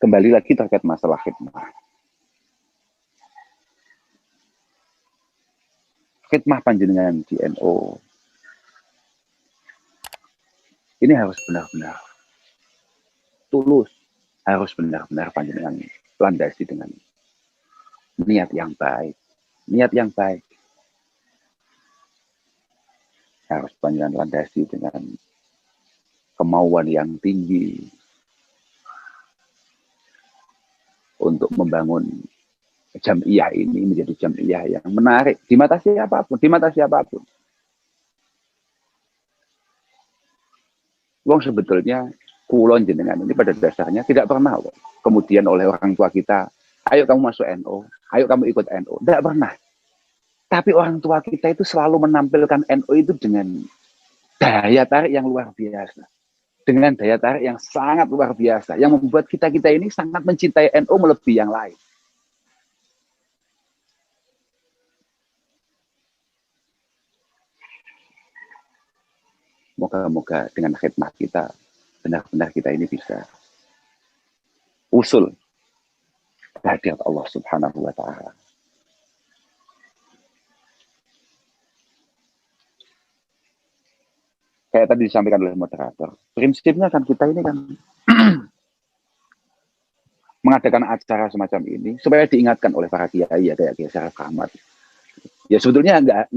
Kembali lagi terkait masalah khidmah. Khidmah panjenengan di NU ini harus benar-benar tulus, harus benar-benar panjenengan landasi dengan niat yang baik. Niat yang baik harus panjenengan landasi dengan kemauan yang tinggi untuk membangun jamiah ini menjadi jamiah yang menarik di mata siapapun, di mata siapapun. Wong sebetulnya kulon jenengan ini pada dasarnya tidak pernah kemudian oleh orang tua kita, ayo kamu masuk NU, ayo kamu ikut NU. Tidak pernah. Tapi orang tua kita itu selalu menampilkan NU itu dengan daya tarik yang luar biasa. Dengan daya tarik yang sangat luar biasa. Yang membuat kita-kita ini sangat mencintai NU melebihi yang lain. Moga-moga dengan khidmat kita, benar-benar kita ini bisa usul kehadirat Allah Subhanahu wa Ta'ala. Kayak tadi disampaikan oleh moderator, prinsipnya kan kita ini kan mengadakan acara semacam ini supaya diingatkan oleh para kiai ya, kayak Kiai Syarif Ahmad. Ya sebetulnya enggak.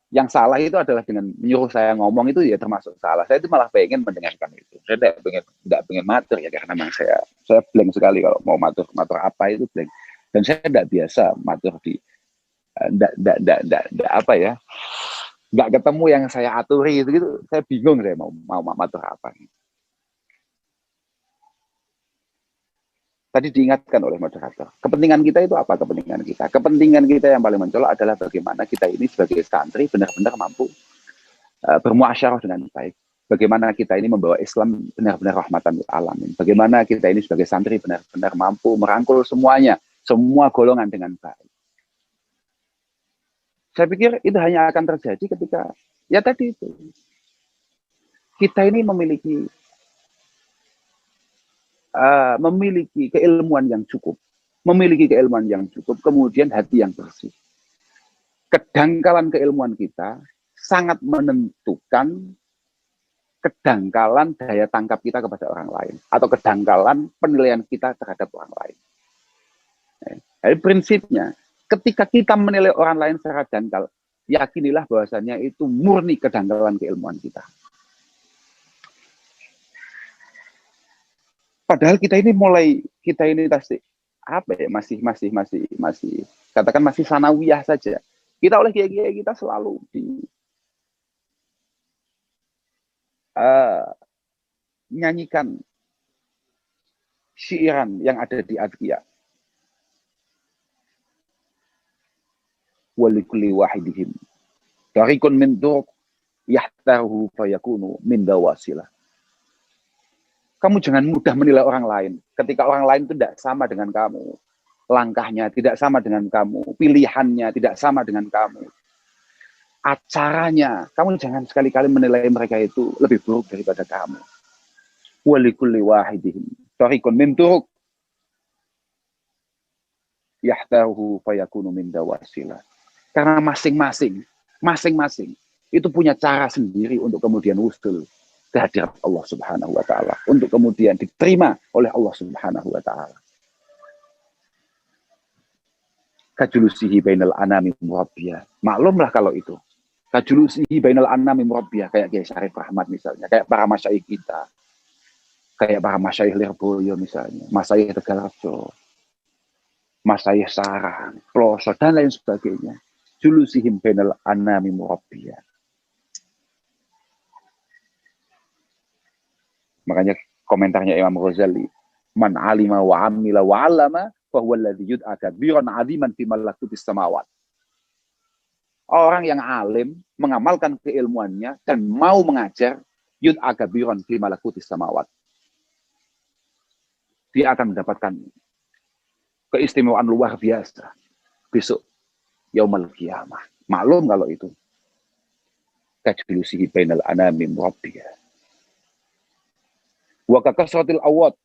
Yang salah itu adalah dengan menyuruh saya ngomong itu ya termasuk salah. Saya itu malah pengen mendengarkan itu. Saya tidak pengen matur ya, karena memang saya blank sekali kalau mau matur apa itu blank. Dan saya tidak biasa matur di apa ya, nggak ketemu yang saya aturi gitu. Saya bingung saya mau matur apa. Tadi diingatkan oleh moderator, kepentingan kita itu apa? Kepentingan kita yang paling mencolok adalah bagaimana kita ini sebagai santri benar-benar mampu bermuasyarah dengan baik. Bagaimana kita ini membawa Islam benar-benar rahmatan lil alamin. Bagaimana kita ini sebagai santri benar-benar mampu merangkul semuanya, semua golongan dengan baik. Saya pikir itu hanya akan terjadi ketika, ya tadi itu, kita ini memiliki keilmuan yang cukup, kemudian hati yang bersih. Kedangkalan keilmuan kita sangat menentukan kedangkalan daya tangkap kita kepada orang lain, atau kedangkalan penilaian kita terhadap orang lain. Jadi prinsipnya, ketika kita menilai orang lain secara dangkal, yakinilah bahwasannya itu murni kedangkalan keilmuan kita. Padahal kita ini pasti apa ya, masih katakan masih sanawiyah saja. Kita oleh kiai-kiai kita selalu nyanyikan syairan yang ada di adhiyah. Walikulli wahidihim tariqun min turuq yahtaruhu fayakunu min dawasilah. Kamu jangan mudah menilai orang lain. Ketika orang lain itu tidak sama dengan kamu, langkahnya tidak sama dengan kamu, pilihannya tidak sama dengan kamu, acaranya, kamu jangan sekali-kali menilai mereka itu lebih buruk daripada kamu. Walikulli wahidihim tariqun min turuq yahtaruhu fayakunu min dawasilah. Karena masing-masing itu punya cara sendiri untuk kemudian usul kehadirat Allah Subhanahu wa Ta'ala, untuk kemudian diterima oleh Allah Subhanahu wa Ta'ala. Kajulusihi bainal anami murabbiyah. Maklumlah kalau itu. Kajulusihi bainal anami murabbiyah, kayak Kiai Syarif Ahmad misalnya, kayak para masyayikh kita, kayak para masyayikh Lirboyo misalnya, masyayikh Tegalrejo, masyayikh Sarang, Ploso, dan lain sebagainya. Julusihim bainal anami murabbiyah. Makanya komentarnya Imam Ghazali, man alima wa amila wa alama fa huwa alladhi yud'a kabiran 'aziman fi malakutis samawat. Orang yang alim mengamalkan keilmuannya dan mau mengajar, yud'a kabiran fi malakutis samawat. Dia akan mendapatkan keistimewaan luar biasa besok yaumul qiyamah. Maklum kalau itu. Kajulusihi bainal anami murabbiyah. Wa kakasratil awad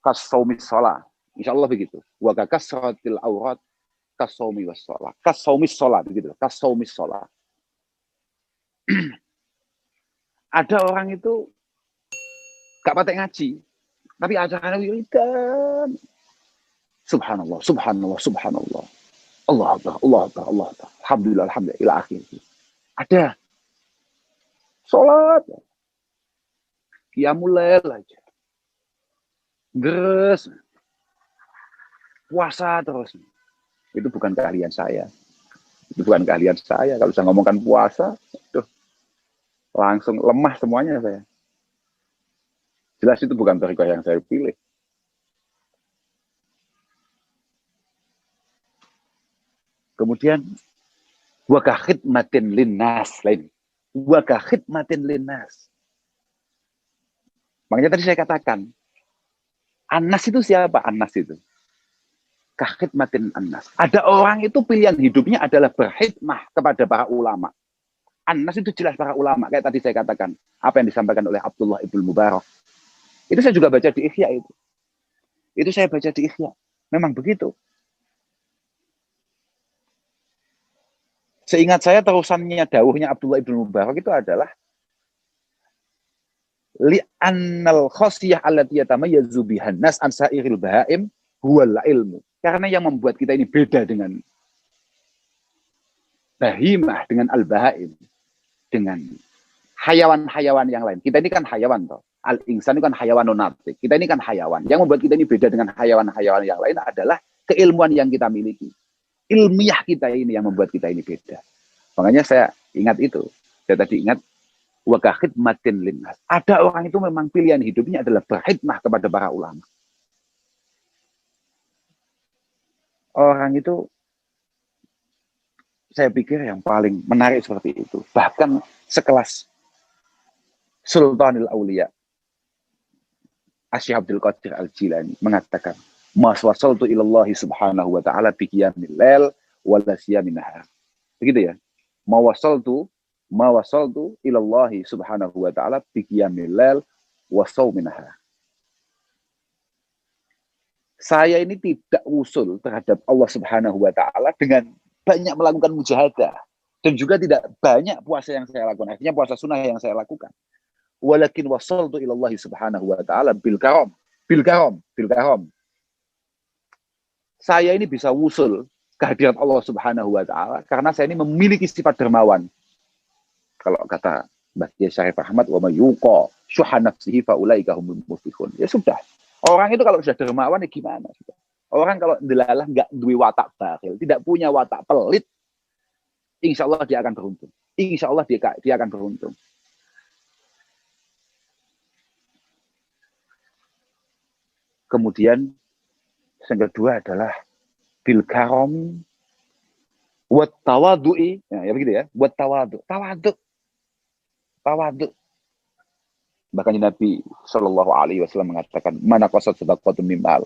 kasaumis sholat. Insya Allah begitu. Wa kasratil aurat kasaumi was sholat. Kasaumis sholat begitu. Kasaumis sholat. Ada orang itu gak patek ngaji, tapi acaranya wiridan. Subhanallah, subhanallah, subhanallah. Allah Akbar, Allah Akbar, Allah Akbar. Alhamdulillah, alhamdulillah, ila akhir. Ada sholat, qiyamul lail aja, terus puasa terus. Itu bukan keahlian saya. Itu bukan keahlian saya. Kalau saya ngomongkan puasa, tuh langsung lemah semuanya saya. Jelas itu bukan thariqah yang saya pilih. Kemudian wa ka khidmatin linnas lain. Wa ka khidmatin linnas. Makanya tadi saya katakan, Anas itu siapa? Anas itu. Ka khidmatin Anas. Ada orang itu pilihan hidupnya adalah berkhidmah kepada para ulama. Anas itu jelas para ulama. Kayak tadi saya katakan, apa yang disampaikan oleh Abdullah ibn Mubarak. Itu saya juga baca di Ihya itu. Itu saya baca di Ihya. Memang begitu. Seingat saya terusannya dawuhnya Abdullah ibn Mubarak itu adalah li'annal khasiyah allati yatamayyazu bihan nas an sa'iril bahaim huwal ilmu. Karena yang membuat kita ini beda dengan bahimah, dengan al-bahaim, dengan hayawan-hayawan yang lain. Kita ini kan hayawan toh. Al-insan itu kan hayawanun natik. Kita ini kan hayawan. Yang membuat kita ini beda dengan hayawan-hayawan yang lain adalah keilmuan yang kita miliki. Ilmiah kita ini yang membuat kita ini beda. Makanya saya ingat itu. Saya tadi ingat wa ka khidmatin linnas. Ada orang itu memang pilihan hidupnya adalah berkhidmah kepada para ulama. Orang itu saya pikir yang paling menarik seperti itu. Bahkan sekelas Sultanul Aulia Asy Abdul Qadir Al-Jilani mengatakan, "Mas wasaltu ilallahi subhanahu wa ta'ala bi qiyamil lail wal siyamin nahar." Begitu ya. Ma wasaltu ilallahi subhanahu wa ta'ala bi qiyamil lail wa shaumin nahar. Saya ini tidak usul terhadap Allah Subhanahu wa ta'ala dengan banyak melakukan mujahadah dan juga tidak banyak puasa yang saya lakukan. Artinya puasa sunnah yang saya lakukan. Walakin wasaltu ilallahi subhanahu wa ta'ala bil karam. Saya ini bisa wusul kehadirat Allah Subhanahu wa ta'ala karena saya ini memiliki sifat dermawan. Kalau kata Mbah Kiai Syarif Ahmad, wa may yuqa syuha nafsihi fa ulaika humul muflihun. Ya sudah. Orang itu kalau sudah dermawan ya gimana? Orang kalau delalah nggak duwe watak bakhil, tidak punya watak pelit, insya Allah dia akan beruntung. Insya Allah dia akan beruntung. Kemudian yang kedua adalah bil karam wat tawadu'i. Ya begitu ya, buat tawadu. Bahkan Nabi Shallallahu Alaihi Wasallam mengatakan, mana qasad sadaqatun min mal,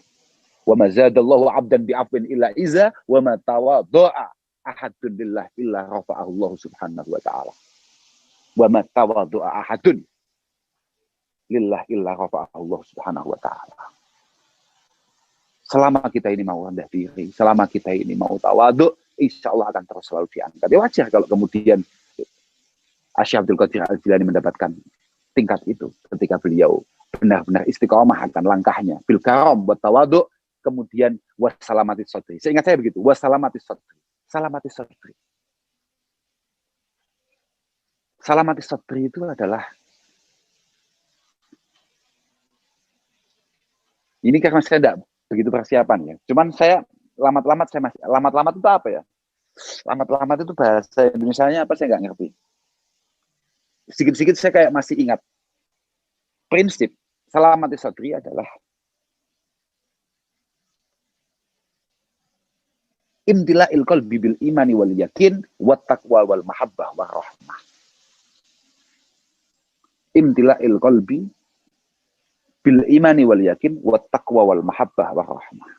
wa ma zadallahu 'abdan bi'afwin illa iza, wa ma tawadda'a ahadun lillah illa rafa'ahu Allah Subhanahu wa ta'ala. Wa ma tawadda'a ahadun lillah illa rafa'ahu Allah Subhanahu wa ta'ala. Selama kita ini mau rendah diri, selama kita ini mau tawadu, insya Allah akan terus selalu diangkat. Ya wajar kalau kemudian Asy Abdul Qadir Al-Jilani mendapatkan tingkat itu ketika beliau benar-benar istiqomah akan langkahnya bil karam wa tawadu, kemudian wassalamatis sadri. Seingat saya begitu, wassalamatis sadri. Salamatis sadri. Salamatis sadri itu adalah, ini karena saya tidak begitu persiapan ya. Cuman saya lamat-lamat itu apa ya? Lamat-lamat itu bahasa Indonesianya apa saya nggak ngerti. Sedikit-sedikit saya kayak masih ingat. Prinsip salamatis sadri adalah imtila'il qalbi bil imani wal yakin wat taqwa wal mahabbah war rahmah. Imtila'il qalbi bil imani wal yakin wat taqwa wal mahabbah war rahmah.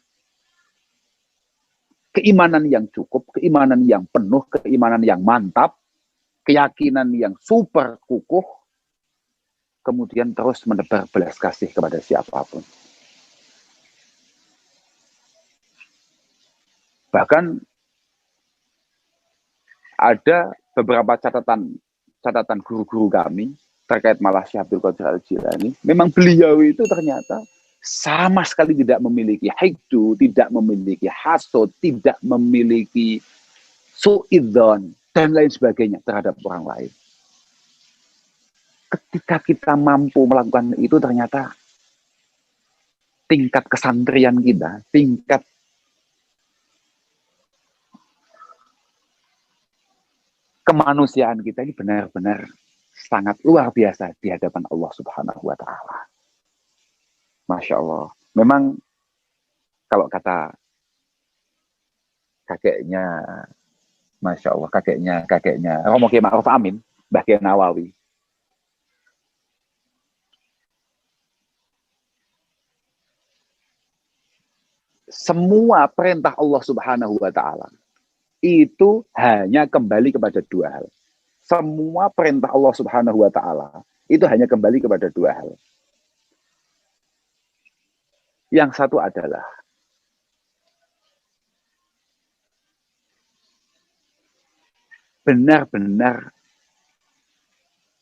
Keimanan yang cukup, keimanan yang penuh, keimanan yang mantap, keyakinan yang super kukuh, kemudian terus menebar belas kasih kepada siapapun. Bahkan ada beberapa catatan guru-guru kami terkait malah Syekh Abdul Qadir Al-Jilani. Memang beliau itu ternyata sama sekali tidak memiliki hikdu, tidak memiliki hasud, tidak memiliki su'idzon, dan lain sebagainya terhadap orang lain. Ketika kita mampu melakukan itu, ternyata tingkat kesantrian kita, tingkat kemanusiaan kita ini benar-benar sangat luar biasa di hadapan Allah Subhanahu wa Ta'ala. Masya Allah. Memang kalau kata kakeknya, Masya Allah, kakeknya Romo Kiai Ma'ruf Amin, Mbah Kiai Nawawi. Semua perintah Allah Subhanahu wa Ta'ala itu hanya kembali kepada dua hal. Semua perintah Allah Subhanahu wa Ta'ala itu hanya kembali kepada dua hal. Yang satu adalah benar-benar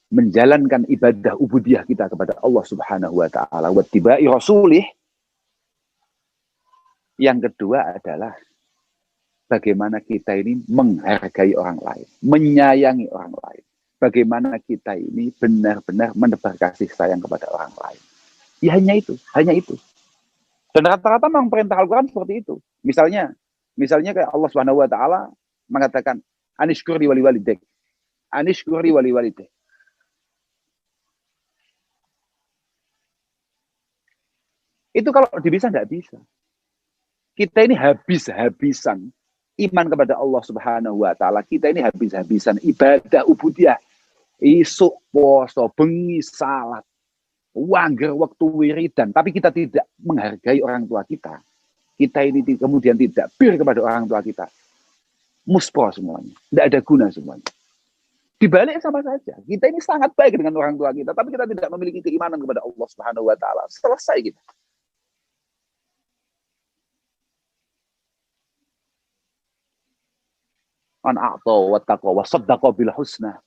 menjalankan ibadah ubudiyah kita kepada Allah Subhanahu wa Ta'ala wa tibai rasulih. Yang kedua adalah bagaimana kita ini menghargai orang lain, menyayangi orang lain. Bagaimana kita ini benar-benar menebar kasih sayang kepada orang lain. Ya hanya itu, hanya itu. Dan rata-rata memang perintah Al-Quran seperti itu. Misalnya kayak Allah Subhanahu wa Ta'ala mengatakan anishkuri wali walidek. Anishkuri wali walidek. Itu kalau bisa nggak bisa. Kita ini habis-habisan iman kepada Allah Subhanahu wa Ta'ala. Kita ini habis-habisan ibadah ubudiyah. Isuk, poso, bengi, salat, wangger, waktu wiridan. Tapi kita tidak menghargai orang tua kita. Kita ini kemudian tidak bir kepada orang tua kita. Muspro semuanya. Tidak ada guna semuanya. Dibalik sama saja. Kita ini sangat baik dengan orang tua kita. Tapi kita tidak memiliki keimanan kepada Allah Subhanahu wa Ta'ala. Selesai kita. Man a'ta wa taqwa wa saddaqa bil husna.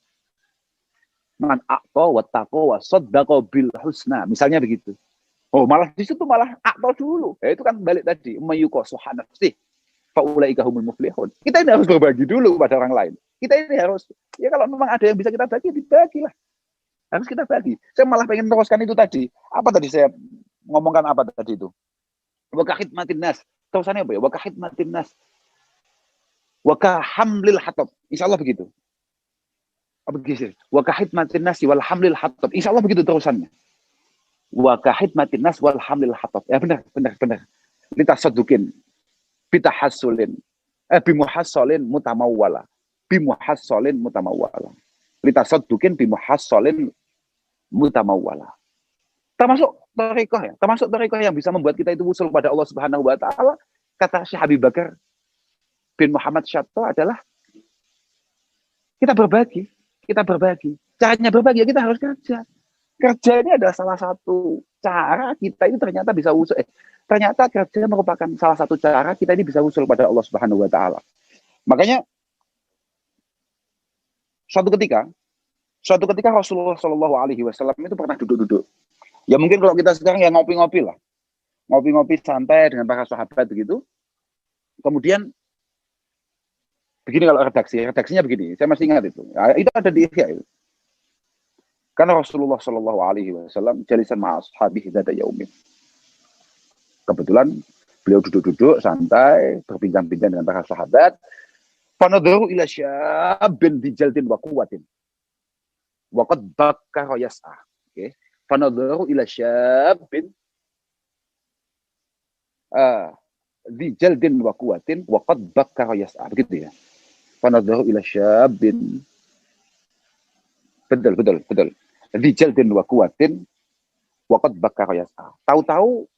Man a'ta wa taqwa wa saddaqa bil husna. Misalnya begitu. Oh, malah di situ malah a'ta dulu. Ya, itu kan balik tadi. Mayyuqa suhanafsih. Fa'ulaika humul muflihun. Kita ini harus berbagi dulu pada orang lain. Kita ini harus, ya kalau memang ada yang bisa kita bagi, dibagilah. Harus kita bagi. Saya malah pengen teruskan itu tadi. Apa tadi saya ngomongkan apa tadi itu? Wa ka khidmatin nas. Terusannya apa ya? Wa ka khidmatin nas. Waka hamlil hatab. Insya Allah begitu. Apa begitu? Waka khidmatin nasi wal hamlil hatab. Insya Allah begitu terusannya. Waka khidmatin nas wal hamlil hatab. Ya benar. Litasadukin. Bitahassulin. Bimuhassolin mutamawwala. Bimuhassolin mutamawwala. Litasadukin bimuhassolin mutamawwala. Termasuk tarekoh yang bisa membuat kita itu usul pada Allah Subhanahu wa Ta'ala. Kata Syekh Habib Bakar bin Muhammad Syatto adalah kita berbagi. Caranya berbagi, ya kita harus kerja. Kerja ini adalah salah satu cara kita ini ternyata bisa usul. Ternyata kerja merupakan salah satu cara kita ini bisa usul pada Allah Subhanahu wa Ta'ala. Makanya suatu ketika Rasulullah Shallallahu Alaihi Wasallam itu pernah duduk-duduk. Ya mungkin kalau kita sekarang ya ngopi-ngopi lah, ngopi-ngopi santai dengan para sahabat begitu. Kemudian begini kalau redaksinya begini, saya masih ingat itu. Ya, itu ada di Ihya itu. Karena Rasulullah Shallallahu Alaihi Wasallam jalisan ma'ashabihi dzata yaumin. Kebetulan beliau duduk-duduk santai, berbincang-bincang dengan para sahabat. Fanadharu ila syabin dijaldin wa quwwatin. Wa qad bakkara yas'a. Oke. Fanadharu ila syabin dijaldin wa quwwatin wa qad bakkara yas'a. Begitu ya. Fanadharu ila syabin. Betul. Dijaldin wa quwwatin wa qad bakkara yas'a. Tahu-tahu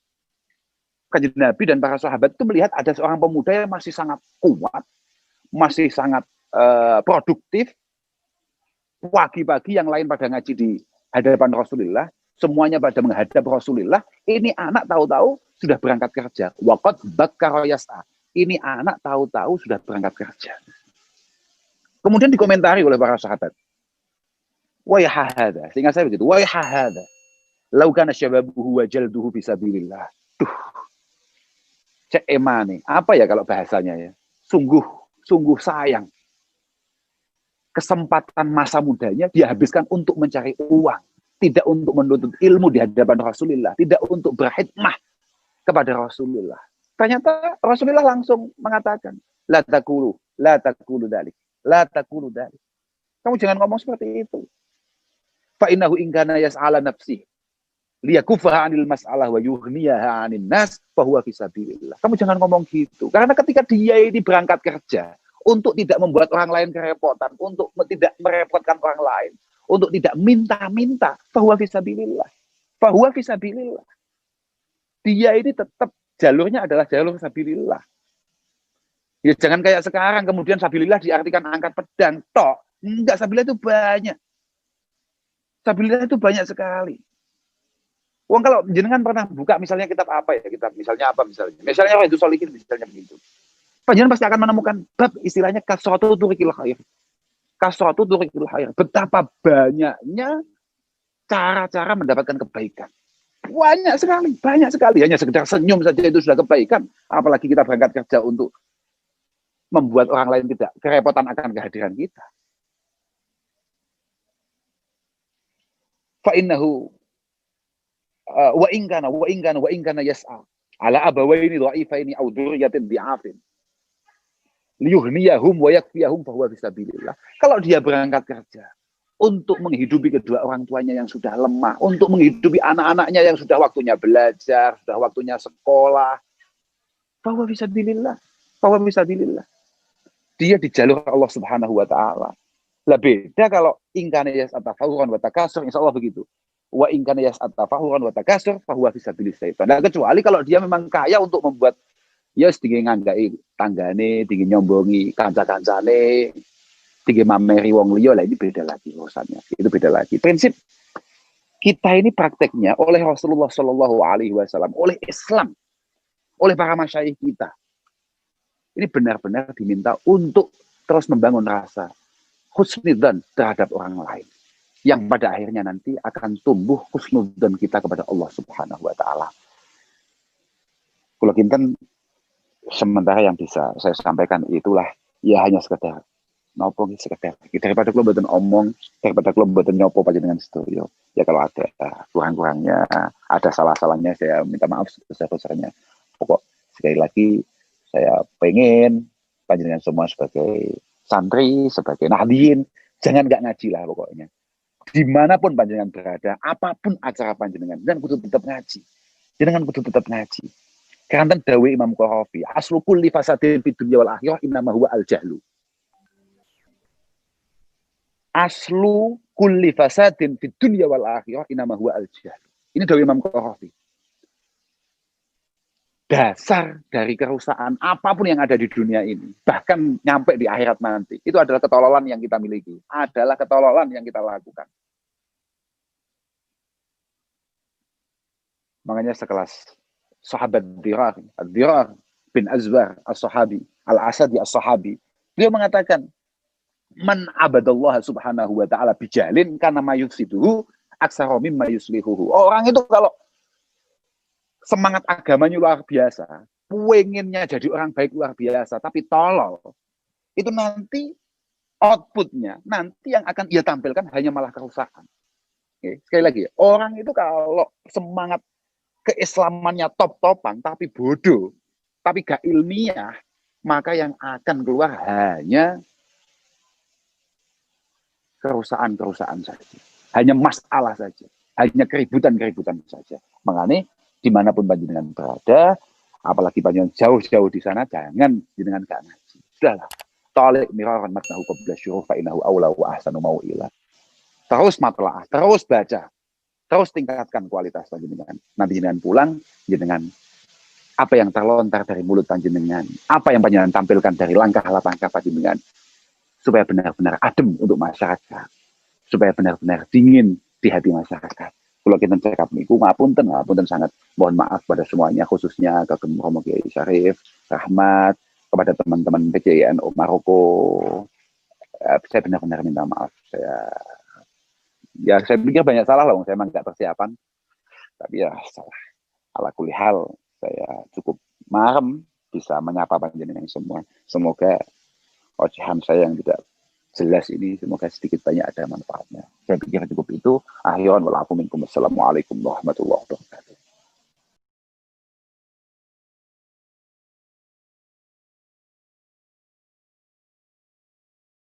Kanjeng Nabi dan para sahabat itu melihat ada seorang pemuda yang masih sangat kuat, masih sangat produktif. Pagi-pagi yang lain pada ngaji di hadapan Rasulullah, semuanya pada menghadap Rasulullah. Ini anak tahu-tahu sudah berangkat kerja. Waqad bakkara yas'a. Ini anak tahu-tahu sudah berangkat kerja. Kemudian dikomentari oleh para sahabat. Wayhahada, sehingga saya begitu. Wayhahada, lau kana syababuhu wa jalduhu fisabilillah. Duh, cek emane. Apa ya kalau bahasanya ya? Sungguh sayang. Kesempatan masa mudanya dihabiskan untuk mencari uang, tidak untuk menuntut ilmu di hadapan Rasulullah, tidak untuk berkhidmah kepada Rasulullah. Ternyata Rasulullah langsung mengatakan, la takulu dalik, la takulu dalik. Kamu jangan ngomong seperti itu. Fa innahu in kana yas'ala nafsi liyakufa 'anil mas'alah wa yughniyaha 'anin nas fa huwa fi sabilillah. Kamu jangan ngomong gitu. Karena ketika dia ini berangkat kerja untuk tidak membuat orang lain kerepotan, untuk tidak merepotkan orang lain, untuk tidak minta-minta, fa huwa fi sabilillah. Fa huwa fi sabilillah. Dia ini tetap jalurnya adalah jalur sabilillah. Ya jangan kayak sekarang kemudian sabilillah diartikan angkat pedang tok. Enggak, sabilillah itu banyak. Sabilillah itu banyak sekali. Wong kalau jenengan pernah buka misalnya kitab apa ya, kitab misalnya apa misalnya. Misalnya Riyadhus Shalihin misalnya begitu. Panjenengan pasti akan menemukan bab istilahnya kasratu turikil khair. Kasratu turikil khair. Betapa banyaknya cara-cara mendapatkan kebaikan. Banyak sekali. Hanya sekedar senyum saja itu sudah kebaikan. Apalagi kita berangkat kerja untuk membuat orang lain tidak kerepotan akan kehadiran kita. Fa innahu wa in kana yas'a ala abawaini dha'ifaini aw dzurriyyatin dhi'afin liyughniyahum wa yakfiyahum fa huwa fisabilillah. Kalau dia berangkat kerja untuk menghidupi kedua orang tuanya yang sudah lemah, untuk menghidupi anak-anaknya yang sudah waktunya belajar, sudah waktunya sekolah, fa huwa fisabilillah. Fa huwa fisabilillah. Dia di jalur Allah Subhanahu wa taala. Lah beda kalau in kana yas'a tafawuran wa takasur, insyaallah begitu. Wa in kana yas'a tafawuran wa takasur fa huwa fisabilillah. Nah, kecuali kalau dia memang kaya untuk membuat ya sedikit nganggai tanggane, tinggi nyombongi kanca-kancane, tinggi mameri wong liya, lah ini beda lagi urusannya. Itu beda lagi. Prinsip kita ini prakteknya oleh Rasulullah Shallallahu Alaihi Wasallam, oleh Islam, oleh para masyayikh kita. Ini benar-benar diminta untuk terus membangun rasa husnudzan terhadap orang lain, yang pada akhirnya nanti akan tumbuh husnudzan kita kepada Allah Subhanahu Wa Taala. Kalau kinten sementara yang bisa saya sampaikan itulah ya hanya sekedar nopo sekedar daripada kalau mboten omong, daripada kalau mboten nyopo panjenengan sedaya. Ya kalau ada kurang-kurangnya, ada salah-salahnya, saya minta maaf sebesar-besarnya. Pokok sekali lagi saya pengen panjenengan semua sebagai santri, sebagai nahdien, jangan nggak ngaji lah pokoknya. Dimanapun panjenengan berada, apapun acara panjenengan, dan kudu tetap ngaji. Jangan kudu tetap ngaji. Karena dawe Imam Qarafi, aslu kulli fasadin fid dunya wal akhirah innama huwa al-jahlu. Aslu kulli fasadin fid dunya wal akhirah innama huwa al-jahlu. Ini dawe Imam Qarafi. Dasar dari kerusakan apapun yang ada di dunia ini, bahkan nyampe di akhirat nanti, itu adalah ketololan yang kita miliki, adalah ketololan yang kita lakukan. Makanya sekelas sahabat Dirar bin Azwar as-sahabi, al-Asadi as-sahabi, beliau mengatakan, man abadallah subhanahu wa ta'ala bijalin kana mayufsiduhu aksara mimma yuslihuhu. Orang itu kalau semangat agamanya luar biasa, pengennya jadi orang baik luar biasa, tapi tolol, itu nanti outputnya, nanti yang akan ia tampilkan hanya malah kerusakan. Oke, sekali lagi, orang itu kalau semangat keislamannya top-topan, tapi bodoh, tapi gak ilmiah, maka yang akan keluar hanya kerusakan-kerusakan saja. Hanya masalah saja. Hanya keributan-keributan saja. Makanya, dimanapun panjenengan berada, apalagi panjenengan jauh-jauh di sana, jangan jenengan gak ngaji. Sudahlah. Talik miraran matnahu qabla syuruh fa'inahu awla wa ahsanu mau'ilah. Terus matlaah, terus baca. Terus tingkatkan kualitas panjenengan. Nanti jenengan pulang, jenengan apa yang terlontar dari mulut panjenengan, apa yang panjenengan tampilkan dari langkah-langkah panjenengan, supaya benar-benar adem untuk masyarakat, supaya benar-benar dingin di hati masyarakat. Kalau kita cekap niku, ngapunten sangat mohon maaf pada semuanya, khususnya Kagem Romo Kiai Syarif Rahmat, kepada teman-teman PJNU Maroko, saya benar-benar minta maaf. Saya pikir banyak salah loh, saya memang nggak persiapan, tapi ya salah. Ala kulihal, saya cukup marem bisa menyapa panjenengan semua. Semoga ocehan saya yang tidak jelas ini, semoga sedikit banyak ada manfaatnya. Saya pikir cukup itu. Akhirun walakum minkum. Assalamualaikum warahmatullahi wabarakatuh.